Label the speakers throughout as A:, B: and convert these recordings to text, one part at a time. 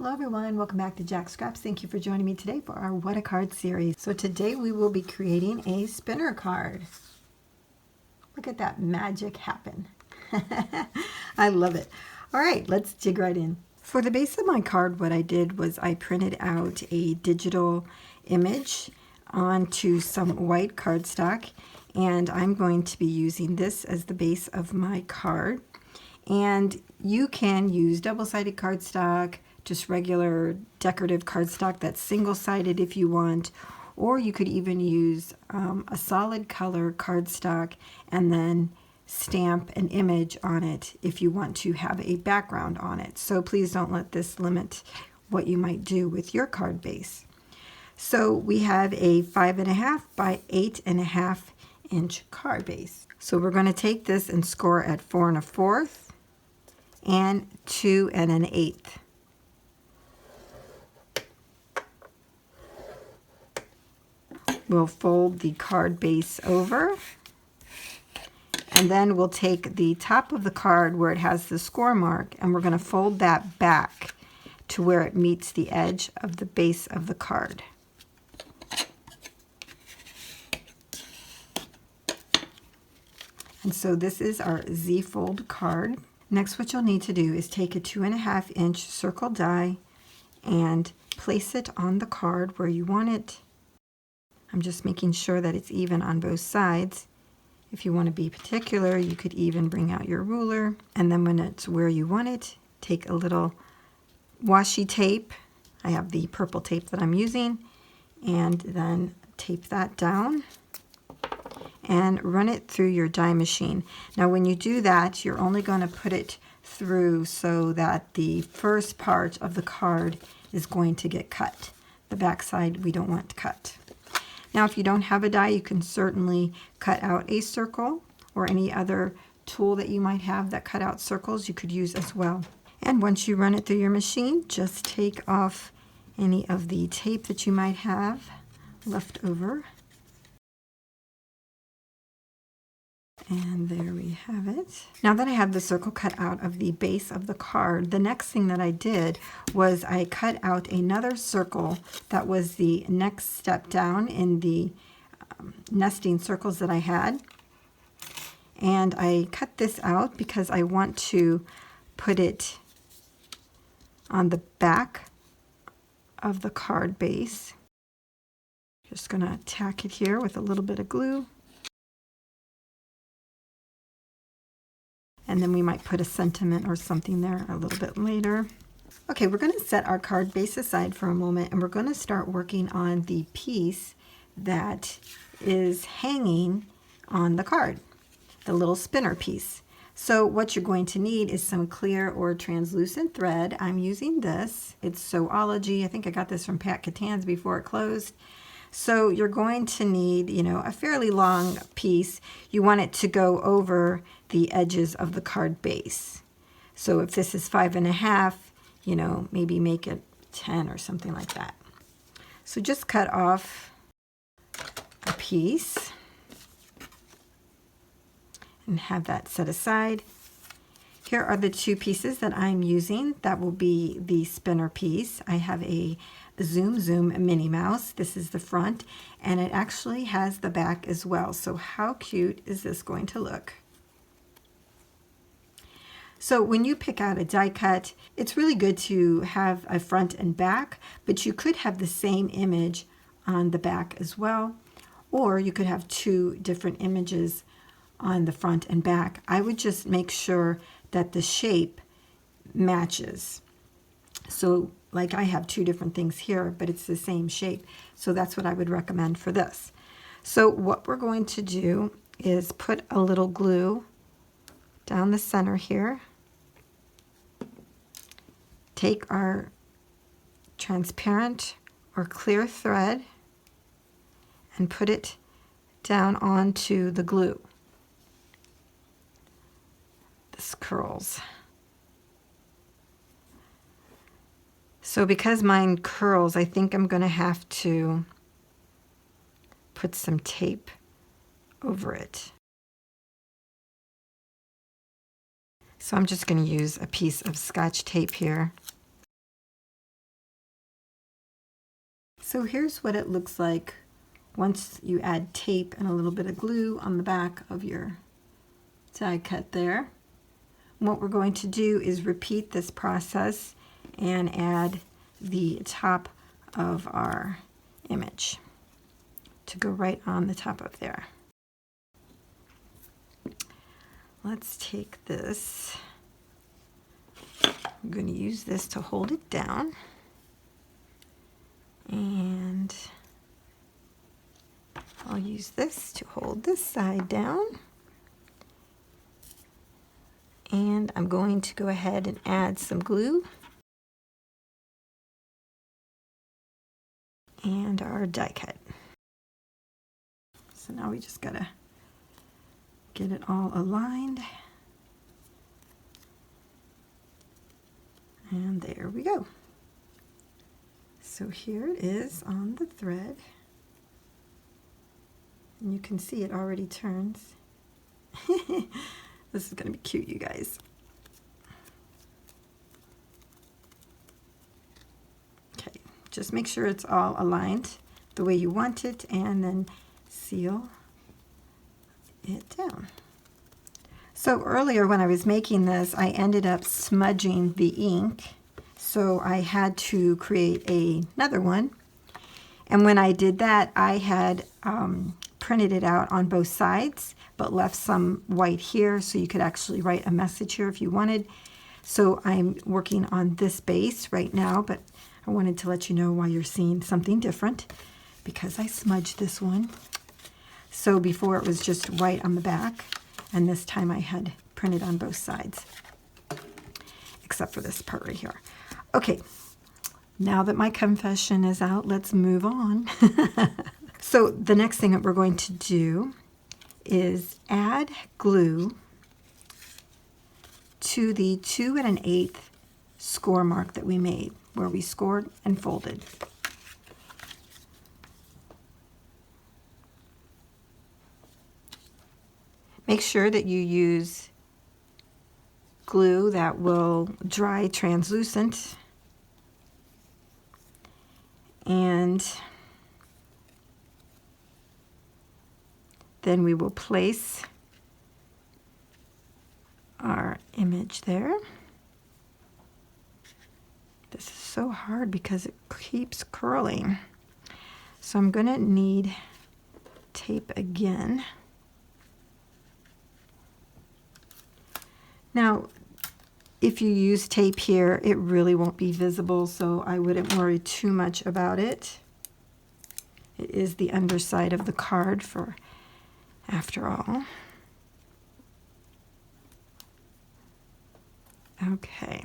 A: Hello everyone, welcome back to Jacqs. Thank you for joining me today for our What a Card series. So today we will be creating a spinner card. Look at that magic happen. I love it. All right, let's dig right in. For the base of my card, what I did was I printed out a digital image onto some white cardstock, and I'm going to be using this as the base of my card. And you can use double-sided cardstock, just regular decorative cardstock that's single-sided if you want, or you could even use a solid color cardstock and then stamp an image on it if you want to have a background on it. So please don't let this limit what you might do with your card base. So we have a 5.5 by 8.5 inch card base. So we're going to take this and score at 4 1/4 and 2 1/8. We'll fold the card base over, and then we'll take the top of the card where it has the score mark, and we're going to fold that back to where it meets the edge of the base of the card. And so this is our Z-fold card. Next, what you'll need to do is take a 2.5 inch circle die and place it on the card where you want it. I'm just making sure that it's even on both sides. If you want to be particular, you could even bring out your ruler, and then when it's where you want it, take a little washi tape. I have the purple tape that I'm using, and then tape that down and run it through your die machine. Now when you do that, you're only going to put it through so that the first part of the card is going to get cut. The back side we don't want cut. Now if you don't have a die, you can certainly cut out a circle, or any other tool that you might have that cut out circles you could use as well. And once you run it through your machine, just take off any of the tape that you might have left over. And there we have it. Now that I have the circle cut out of the base of the card, the next thing that I did was I cut out another circle that was the next step down in the nesting circles that I had. And I cut this out because I want to put it on the back of the card base. Just going to tack it here with a little bit of glue. And then we might put a sentiment or something there a little bit later. Okay, we're going to set our card base aside for a moment, and we're going to start working on the piece that is hanging on the card, the little spinner piece. So what you're going to need is some clear or translucent thread. I'm using this. It's Soology. I think I got this from Pat Catan's before it closed. So you're going to need, a fairly long piece. You want it to go over the edges of the card base. So if this is 5.5, maybe make it 10 or something like that. So just cut off a piece and have that set aside. Here are the two pieces that I'm using. That will be the spinner piece. I have a Zoom Minnie Mouse. This is the front, and it actually has the back as well. So how cute is this going to look? So when you pick out a die cut, it's really good to have a front and back, but you could have the same image on the back as well, or you could have two different images on the front and back. I would just make sure that the shape matches. So like I have two different things here, but it's the same shape. So that's what I would recommend for this. So what we're going to do is put a little glue down the center here. Take our transparent or clear thread and put it down onto the glue. This curls. So because mine curls, I think I'm going to have to put some tape over it. So I'm just going to use a piece of Scotch tape here So here's what it looks like once you add tape and a little bit of glue on the back of your die cut there. What we're going to do is repeat this process and add the top of our image to go right on the top of there. Let's take this. I'm going to use this to hold it down. And I'll use this to hold this side down. And I'm going to go ahead and add some glue. And our die cut. So now we just gotta get it all aligned. And there we go. So here it is on the thread. And you can see it already turns. This is gonna be cute, you guys. Okay, just make sure it's all aligned the way you want it, and then seal it down. So earlier when I was making this, I ended up smudging the ink, so I had to create another one. And when I did that, I had printed it out on both sides, but left some white here so you could actually write a message here if you wanted. So I'm working on this base right now, but I wanted to let you know why you're seeing something different, because I smudged this one. So before it was just white on the back, and this time I had printed on both sides, except for this part right here. Okay, now that my confession is out, let's move on. So the next thing that we're going to do is add glue to the 2 1/8 score mark that we made, where we scored and folded. Make sure that you use glue that will dry translucent, and then we will place our image there. This is so hard because it keeps curling. So I'm going to need tape again. Now, if you use tape here, it really won't be visible, so I wouldn't worry too much about it. It is the underside of the card for after all. Okay.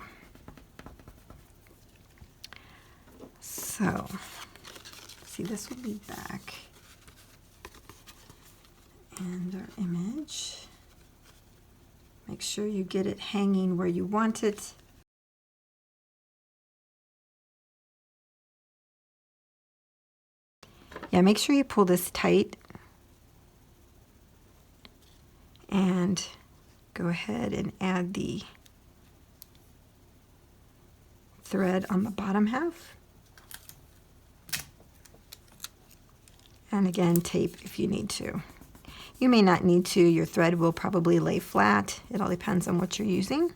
A: So, see, this will be back. And our image. Make sure you get it hanging where you want it. Yeah, make sure you pull this tight. And go ahead and add the thread on the bottom half. And again, tape if you need to. You may not need to. Your thread will probably lay flat. It all depends on what you're using.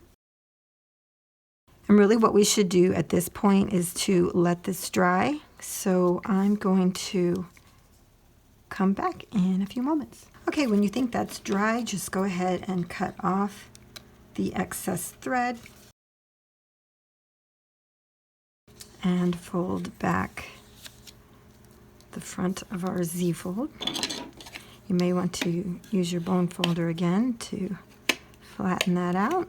A: And really what we should do at this point is to let this dry. So I'm going to come back in a few moments. Okay, when you think that's dry, just go ahead and cut off the excess thread and fold back the front of our Z-fold. You may want to use your bone folder again to flatten that out.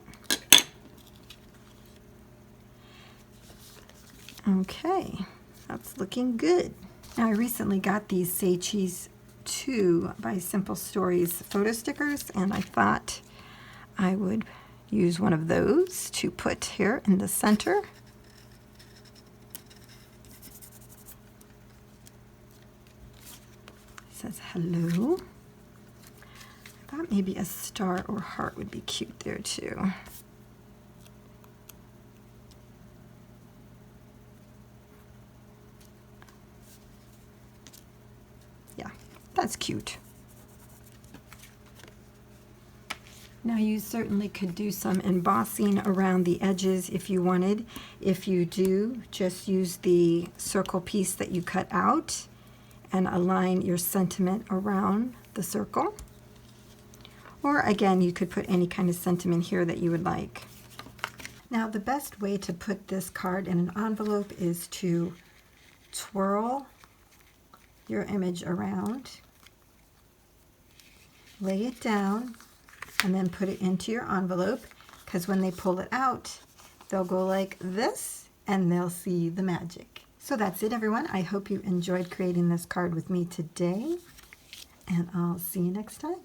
A: Okay, that's looking good. Now I recently got these Say Cheese 2 by Simple Stories photo stickers, and I thought I would use one of those to put here in the center. It says hello. I thought maybe a star or heart would be cute there too. That's cute. Now you certainly could do some embossing around the edges if you wanted. If you do, just use the circle piece that you cut out and align your sentiment around the circle. Or again, you could put any kind of sentiment here that you would like. Now the best way to put this card in an envelope is to twirl your image around, lay it down, and then put it into your envelope, because when they pull it out, they'll go like this and they'll see the magic. So that's it, everyone. I hope you enjoyed creating this card with me today, and I'll see you next time.